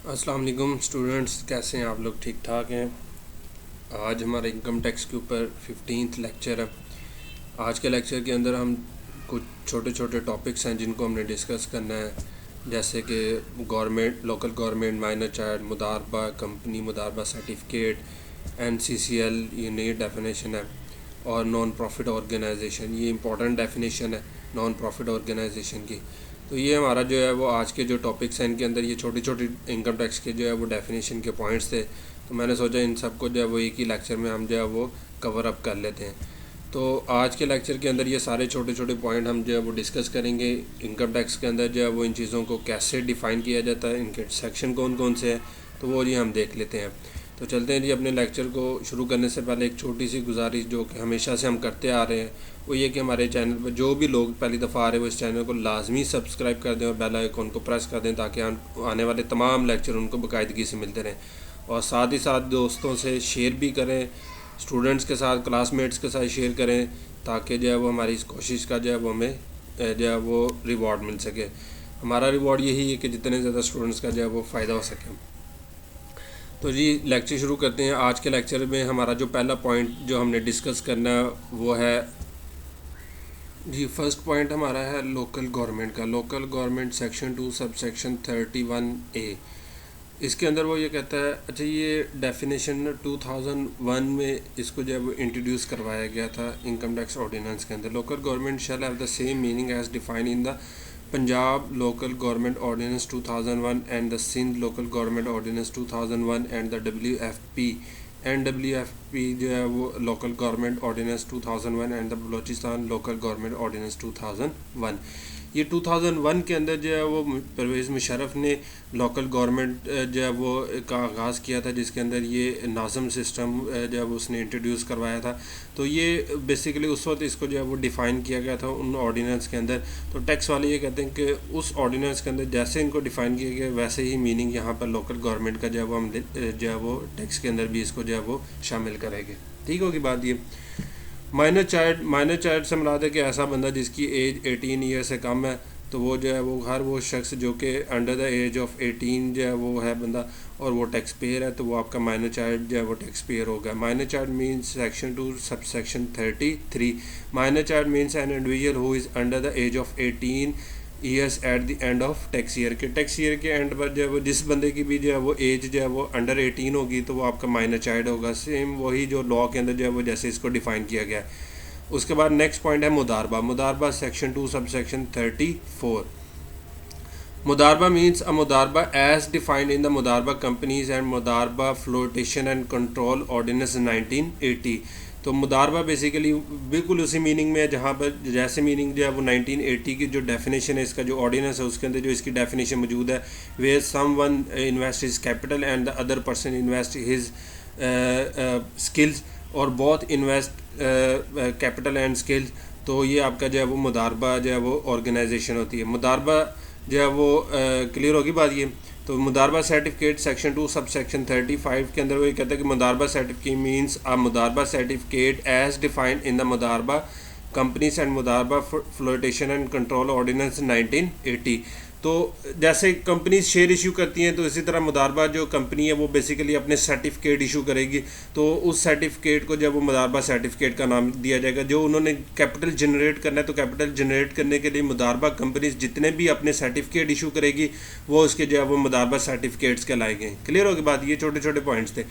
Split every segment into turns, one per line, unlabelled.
अस्सलाम वालेकुम स्टूडेंट्स, कैसे हैं आप लोग? ठीक ठाक हैं। आज हमारा इनकम टैक्स के ऊपर 15th लेक्चर है। आज के लेक्चर के अंदर हम कुछ छोटे छोटे टॉपिक्स हैं जिनको हमने डिस्कस करना है, जैसे कि government, local government, minor child, मुदारबा कंपनी, मुदारबा सर्टिफिकेट, NCCL, ये नई डेफिनेशन है, और नॉन प्रॉफिट ऑर्गेनाइजेशन, ये इंपॉर्टेंट डेफिनेशन है नॉन प्रॉफिट ऑर्गेनाइजेशन की। तो ये हमारा जो है वो आज के जो टॉपिक्स हैं, इनके अंदर ये छोटी छोटी इनकम टैक्स के जो है वो डेफिनेशन के पॉइंट्स थे। तो मैंने सोचा इन सबको जो है वो एक ही लेक्चर में हम जो है वो कवर अप कर लेते हैं। तो आज के लेक्चर के अंदर ये सारे छोटे छोटे पॉइंट हम जो है वो डिस्कस करेंगे। इनकम टैक्स के अंदर जो है वो इन चीज़ों को कैसे डिफ़ाइन किया जाता है, इनके सेक्शन कौन कौन से हैं, तो वो जी हम देख लेते हैं। तो चलते हैं जी। अपने लेक्चर को शुरू करने से पहले एक छोटी सी गुजारिश जो कि हमेशा से हम करते आ रहे हैं, वो ये कि हमारे चैनल पर जो भी लोग पहली दफ़ा आ रहे हैं वो इस चैनल को लाजमी सब्सक्राइब कर दें और बेल आइकन को प्रेस कर दें, ताकि आने वाले तमाम लेक्चर उनको बाकायदगी से मिलते रहें। और साथ ही साथ दोस्तों से शेयर भी करें, स्टूडेंट्स के साथ, क्लासमेट्स के साथ शेयर करें, ताकि जो है वो हमारी इस कोशिश का जो है वो हमें जो है वो रिवॉर्ड मिल सके। हमारा रिवॉर्ड यही है कि जितने ज़्यादा स्टूडेंट्स का जो है वो फ़ायदा हो सके। तो जी लेक्चर शुरू करते हैं। आज के लेक्चर में हमारा जो पहला पॉइंट जो हमने डिस्कस करना है वो है जी, फर्स्ट पॉइंट हमारा है लोकल गवर्नमेंट का। Local government section 2 sub section 31A। इसके अंदर वो ये कहता है, अच्छा ये डेफिनेशन 2001 में इसको जो है वो इंट्रोड्यूस करवाया गया था इनकम टैक्स ऑर्डिनेंस के अंदर। Local government shall have the same meaning as defined in the Punjab local government ordinance 2001 and the Sindh local government ordinance 2001 and the WFP जो है वो local government ordinance 2001 and the Balochistan local government ordinance 2001। ये 2001 के अंदर जो है वो परवेज़ मुशर्रफ ने लोकल गवर्नमेंट जो है वो का आगाज़ किया था, जिसके अंदर ये नाज़म सिस्टम जो है वो उसने इंट्रोड्यूस करवाया था। तो ये बेसिकली उस वक्त इसको जो है वो डिफ़ाइन किया गया था उन ऑर्डिनेंस के अंदर। तो टैक्स वाले ये कहते हैं कि उस ऑर्डिनेंस के अंदर जैसे इनको डिफ़ाइन किया गया वैसे ही मीनिंग यहाँ पर लोकल गवर्नमेंट का जो है वो हम जो है वो टैक्स के अंदर भी इसको जो है वो शामिल करेंगे। ठीक होगी बात ये। माइनर चाइल्ड से मुराद है कि ऐसा बंदा जिसकी एज 18 ईयर से कम है, तो वो जो है वो हर वो शख्स जो कि अंडर द एज ऑफ 18 जो है वो है बंदा और वो टैक्स पेयर है, तो वो आपका माइनर चाइल्ड जो है वो टैक्स पेयर होगा। Minor child means section 2 sub section 33। Minor child means an individual who is under the age of 18 years at the end of tax year के एंड पर जो है वो जिस बंदे की भी जो है वो एज जो है वो अंडर 18 होगी, तो वो आपका माइनर चाइल्ड होगा। सेम वही जो लॉ के अंदर जो है वो जैसे इसको डिफ़ाइन किया गया है। उसके बाद नेक्स्ट पॉइंट है मुदारबा सेक्शन 2 सब सेक्शन 34। मुदारबा मीन्स अ मुदारबा एज डिफाइंड इन द मुदारबा कंपनीज एंड मुदारबा फ्लोटेशन एंड कंट्रोल ऑर्डिनेंस 1980। तो मुदारबा बेसिकली बिल्कुल उसी मीनिंग में है जहाँ पर जैसे मीनिंग जो है वो 1980 की जो डेफिनेशन है, इसका जो ऑर्डिनेंस है उसके अंदर जो इसकी डेफिनेशन मौजूद है, वे someone invest his capital and the other person invest his skills, और बहुत इन्वेस्ट कैपिटल एंड स्किल्स। तो ये आपका जो है वो मुदारबा जो है वो ऑर्गेनाइजेशन होती है। मुदारबा जो है वो क्लियर होगी बात ये। तो मुदारबा सर्टिफिकेट सेक्शन 2 सब सेक्शन 35 के अंदर वो ये कहता है कि मुदारबा सर्टिफिकेट मीन्स अ मुदारबा certificate as defined in the मुदारबा कंपनीज एंड मुदारबा फ्लोटेशन एंड कंट्रोल ऑर्डिनेंस 1980। तो जैसे कंपनीज शेयर इशू करती हैं, तो इसी तरह मुदारबा जो कंपनी है वो बेसिकली अपने सर्टिफिकेट इशू करेगी, तो उस सर्टिफिकेट को जब वो मुदारबा सर्टिफिकेट का नाम दिया जाएगा। जो उन्होंने कैपिटल जनरेट करना है, तो कैपिटल जनरेट करने के लिए मुदारबा कंपनीज जितने भी अपने सर्टिफिकेट इशू करेगी वो उसके जो है वो मुदारबा सर्टिफिकेट्स कहलाएंगे। क्लियर होगी बात। ये छोटे छोटे पॉइंट्स थे।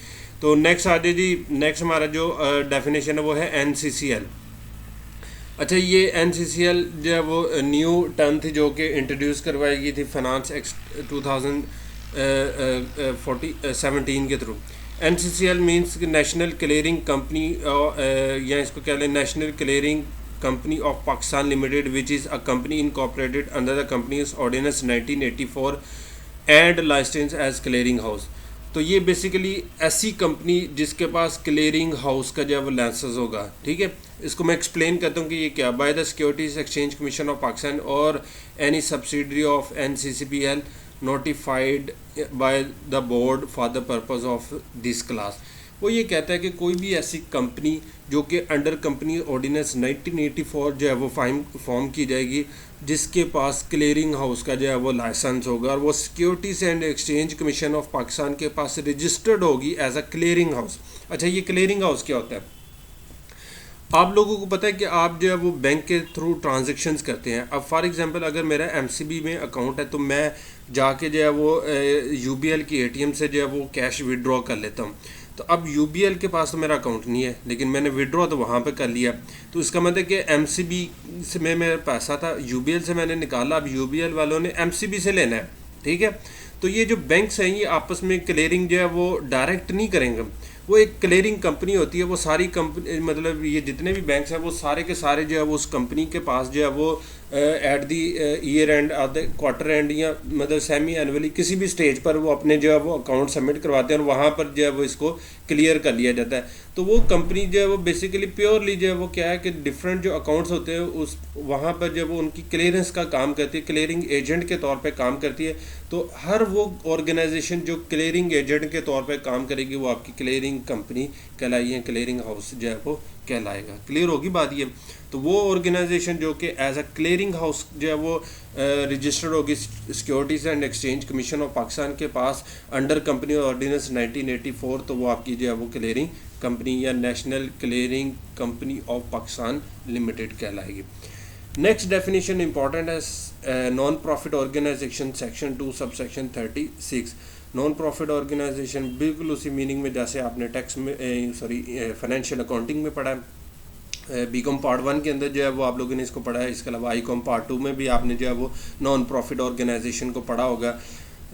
तो नेक्स्ट आ जाए जी। नेक्स्ट हमारा जो डेफिनेशन है वो है NCCL। अच्छा, ये NCCL जो है वो न्यू टर्म थी जो कि इंट्रोड्यूस करवाई गई थी फाइनेंस एक्ट 2017 के through. NCCL means national clearing company, या इसको कह लें national clearing company of Pakistan limited, which is a company incorporated under the companies ordinance 1984 and license as clearing house. तो ये बेसिकली ऐसी कंपनी जिसके पास क्लियरिंग हाउस का जो है वो लाइसेंस होगा। ठीक है, इसको मैं एक्सप्लेन करता हूँ कि ये क्या। By the securities exchange commission of Pakistan और any subsidiary of NCCPL notified by the board for the purpose of this class. वो ये कहता है कि कोई भी ऐसी कंपनी जो कि अंडर कंपनी ऑर्डिनेंस 1984 जो है वो फॉर्म की जाएगी, जिसके पास क्लियरिंग हाउस का जो है वो लाइसेंस होगा और वो securities and exchange commission of Pakistan के पास रजिस्टर्ड होगी एज अ क्लियरिंग हाउस। अच्छा, ये क्लियरिंग हाउस क्या होता है? आप लोगों को पता है कि आप जो है वो बैंक के थ्रू ट्रांजेक्शन्स करते हैं। अब फॉर एग्जांपल अगर मेरा एमसीबी में अकाउंट है तो मैं जाके जो है वो यूबीएल की एटीएम से जो है वो कैश विड्रॉ कर लेता हूँ। तो अब यूबीएल के पास तो मेरा अकाउंट नहीं है, लेकिन मैंने विड्रॉ तो वहाँ पे कर लिया। तो इसका मतलब कि एमसीबी से में मेरा पैसा था, यूबीएल से मैंने निकाला, अब यूबीएल वालों ने एमसीबी से लेना है। ठीक है, तो ये जो बैंक्स हैं ये आपस में क्लियरिंग जो है वो डायरेक्ट नहीं करेंगे, वो एक क्लियरिंग कंपनी होती है। वो सारी कंपनी मतलब ये जितने भी बैंक्स हैं वो सारे के सारे जो है वो उस कंपनी के पास जो है वो at the year and quarter and या मतलब सेमी एनुअली किसी भी स्टेज पर वो अपने जो है वो अकाउंट सबमिट करवाते हैं और वहाँ पर जो है वो इसको क्लियर कर लिया जाता है। तो वो कंपनी जो है वो बेसिकली प्योरली जो है वो क्या है कि डिफरेंट जो अकाउंट्स होते हैं उस वहाँ पर जो है वो उनकी क्लियरेंस का काम करती है, क्लियरिंग एजेंट के तौर पे काम करती है। तो हर वो ऑर्गेनाइजेशन जो क्लियरिंग एजेंट के तौर पे काम करेगी वो आपकी क्लियरिंग कंपनी कहलाई है, क्लियरिंग हाउस जो है वो कहलाएगा। क्लियर होगी बात ये? तो वो ऑर्गेनाइजेशन जो कि एज अ क्लियरिंग हाउस जो है वो रजिस्टर्ड होगी securities and exchange commission of Pakistan के पास अंडर कंपनी ऑर्डिनेंस 1984, तो वो आपकी जो है वो क्लियरिंग कंपनी या national clearing company of Pakistan limited कहलाएगी। नेक्स्ट डेफिनेशन इंपॉर्टेंट है non profit organisation, section 2 subsection 36। Non profit organisation बिल्कुल उसी मीनिंग में जैसे आपने टैक्स में फाइनेंशियल अकाउंटिंग में पढ़ा है, बीकॉम पार्ट 1 के अंदर जो है वो आप लोगों ने इसको पढ़ा है। इसके अलावा आईकॉम पार्ट 2 में भी आपने जो है वो नॉन प्रॉफिट ऑर्गेनाइजेशन को पढ़ा होगा।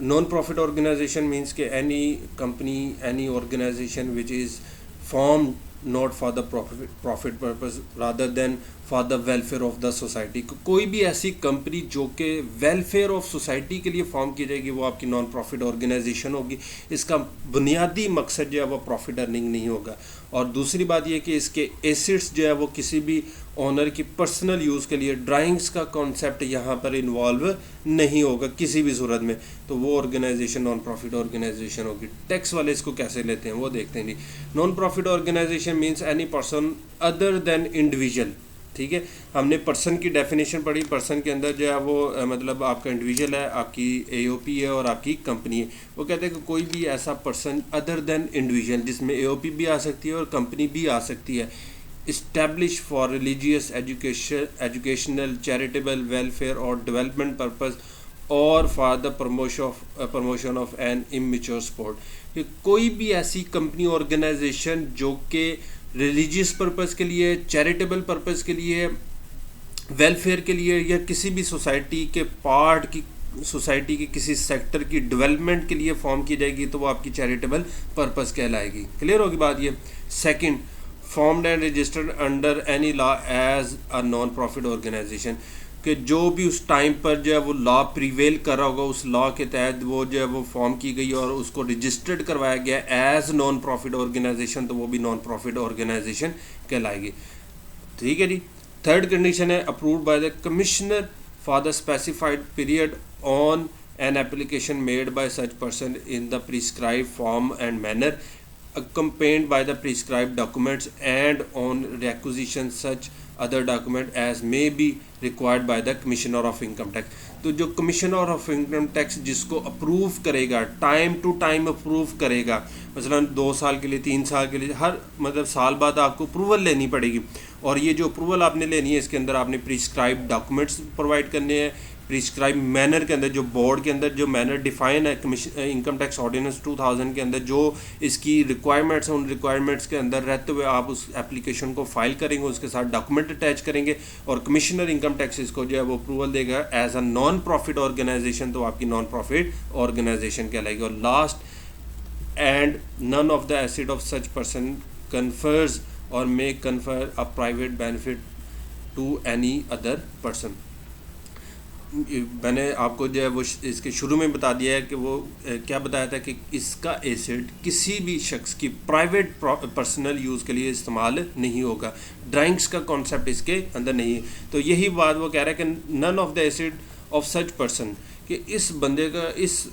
नॉन प्रॉफिट ऑर्गेनाइजेशन मीन्स के any company, any organisation which is form not for the profit purpose rather than for the welfare of the society. कोई भी ऐसी कंपनी जो कि वेलफेयर ऑफ सोसाइटी के लिए फॉर्म की जाएगी वो आपकी नॉन प्रॉफिट ऑर्गेनाइजेशन होगी। इसका बुनियादी मकसद जो है वो प्रॉफिट अर्निंग नहीं होगा। और दूसरी बात यह कि इसके एसेट्स जो है वो किसी भी ऑनर की पर्सनल यूज़ के लिए, ड्राइंग्स का कॉन्सेप्ट यहाँ पर इन्वॉल्व नहीं होगा किसी भी सूरत में, तो वो ऑर्गेनाइजेशन नॉन प्रॉफिट ऑर्गेनाइजेशन होगी। टैक्स वाले इसको कैसे लेते हैं वो देखते हैं जी। Non profit organisation means any person other than individual. ठीक है, हमने पर्सन की डेफिनेशन पढ़ी। पर्सन के अंदर जो है वो मतलब आपका इंडिविजुअल है, आपकी एओपी है और आपकी कंपनी है। वो कहते हैं कि कोई भी ऐसा पर्सन अदर देन इंडिविजुअल जिसमें एओपी भी आ सकती है और कंपनी भी आ सकती है, establish for religious educational charitable welfare और डेवलपमेंट पर्पस और for the promotion of an immature sport. कोई भी ऐसी कंपनी ऑर्गेनाइजेशन जो कि रिलीजियस पर्पस के लिए, चैरिटेबल पर्पस के लिए, वेलफेयर के लिए या किसी भी सोसाइटी के पार्ट की, सोसाइटी के किसी सेक्टर की डेवलपमेंट के लिए फॉर्म की जाएगी तो वो आपकी चैरिटेबल पर्पस कहलाएगी। क्लियर होगी बात ये? Second, formed and registered under any law as a non profit organisation, कि जो भी उस टाइम पर जो है वो लॉ प्रिवेल कर रहा होगा उस लॉ के तहत वो जो है वो फॉर्म की गई और उसको रजिस्टर्ड करवाया गया एज नॉन प्रॉफिट ऑर्गेनाइजेशन, तो वो भी नॉन प्रॉफिट ऑर्गेनाइजेशन कहलाएगी। ठीक है जी। थर्ड कंडीशन है approved by the commissioner for the specified period on an application made by such person in the prescribe form and manner accompanied by the prescribed documents and on requisition such other document as may be required by the Commissioner of Income Tax। तो जो commissioner of income tax जिसको approve करेगा, time to time approve करेगा, मसलन 2 साल के लिए, 3 साल के लिए, हर मतलब साल बाद आपको अप्रूवल लेनी पड़ेगी। और ये जो अप्रूवल आपने लेनी है इसके अंदर आपने प्रिस्क्राइब डॉक्यूमेंट्स प्रोवाइड करने हैं। प्रिस्क्राइब मैनर के अंदर जो बोर्ड के अंदर जो मैनर डिफाइन है इनकम टैक्स ऑर्डिनेंस 2000 के अंदर जो इसकी रिक्वायरमेंट्स हैं, उन रिक्वायरमेंट्स के अंदर रहते हुए आप उस एप्लीकेशन को फाइल करेंगे, उसके साथ डॉक्यूमेंट अटैच करेंगे और कमिश्नर इनकम टैक्स इसको जो है वो अप्रूवल देगा as a non profit organisation, तो आपकी नॉन प्रॉफिट ऑर्गेनाइजेशन कहलाएगी। और last, and none of the asset of such person confers or may confer a private benefit to any other person. मैंने आपको जो है वो इसके शुरू में बता दिया है कि वो क्या बताया था कि इसका एसेट किसी भी शख्स की प्राइवेट पर्सनल यूज़ के लिए इस्तेमाल नहीं होगा, ड्राइंग्स का कॉन्सेप्ट इसके अंदर नहीं है। तो यही बात वो कह रहा है कि none of the asset of such person, कि इस बंदे का, इस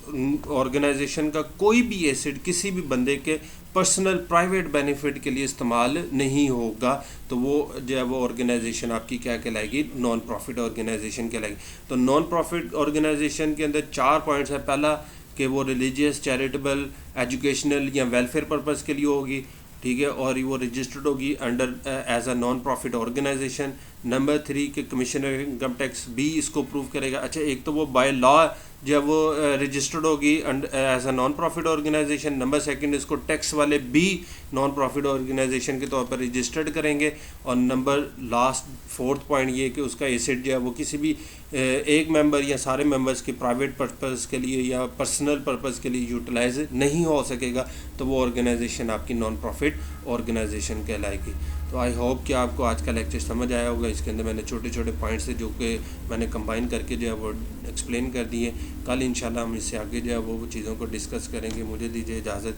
ऑर्गेनाइजेशन का कोई भी एसेट किसी भी बंदे के पर्सनल प्राइवेट बेनिफिट के लिए इस्तेमाल नहीं होगा, तो वो जो है वो ऑर्गेनाइजेशन आपकी क्या कहलाएगी, नॉन प्रॉफिट ऑर्गेनाइजेशन कहलाएगी। तो नॉन प्रॉफिट ऑर्गेनाइजेशन के अंदर 4 पॉइंट्स है। पहला कि वो रिलीजियस, चैरिटेबल, एजुकेशनल या वेलफेयर पर्पज़ के लिए होगी, ठीक है, और वो रजिस्टर्ड होगी under as a non profit organisation. Number 3 के कमिश्नर इनकम टैक्स भी इसको प्रूव करेगा। अच्छा, एक तो वो बाय लॉ जब वो रजिस्टर्ड होगी as a non profit organisation. Number 2 इसको टैक्स वाले भी नॉन प्रॉफिट ऑर्गेनाइजेशन के तौर पर रजिस्टर्ड करेंगे। और नंबर लास्ट 4th पॉइंट ये कि उसका एसेट जो है वो किसी भी एक मेंबर या सारे मेंबर्स के प्राइवेट पर्पज़ के लिए या पर्सनल पर्पज़ के लिए यूटिलाइज नहीं हो सकेगा, तो वो ऑर्गेनाइजेशन आपकी नॉन प्रॉफिट ऑर्गेनाइजेशन कहलाएगी। तो आई होप कि आपको आज का लेक्चर समझ आया होगा। इसके अंदर मैंने छोटे छोटे पॉइंट्स है जो कि मैंने कंबाइन करके जो है वो एक्सप्लेन कर दिए। कल इंशाल्लाह हम इससे आगे जो है वो चीज़ों को डिस्कस करेंगे। मुझे दीजिए इजाज़त।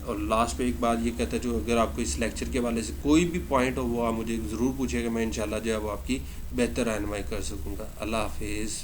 और लास्ट पे एक बात ये कहता है, जो अगर आपको इस लेक्चर के हवाले से कोई भी पॉइंट हो वो आप मुझे ज़रूर पूछिएगा, मैं इंशाल्लाह जो है वो आपकी बेहतर रहनुमाई कर सकूँगा। अल्लाह हाफिज़।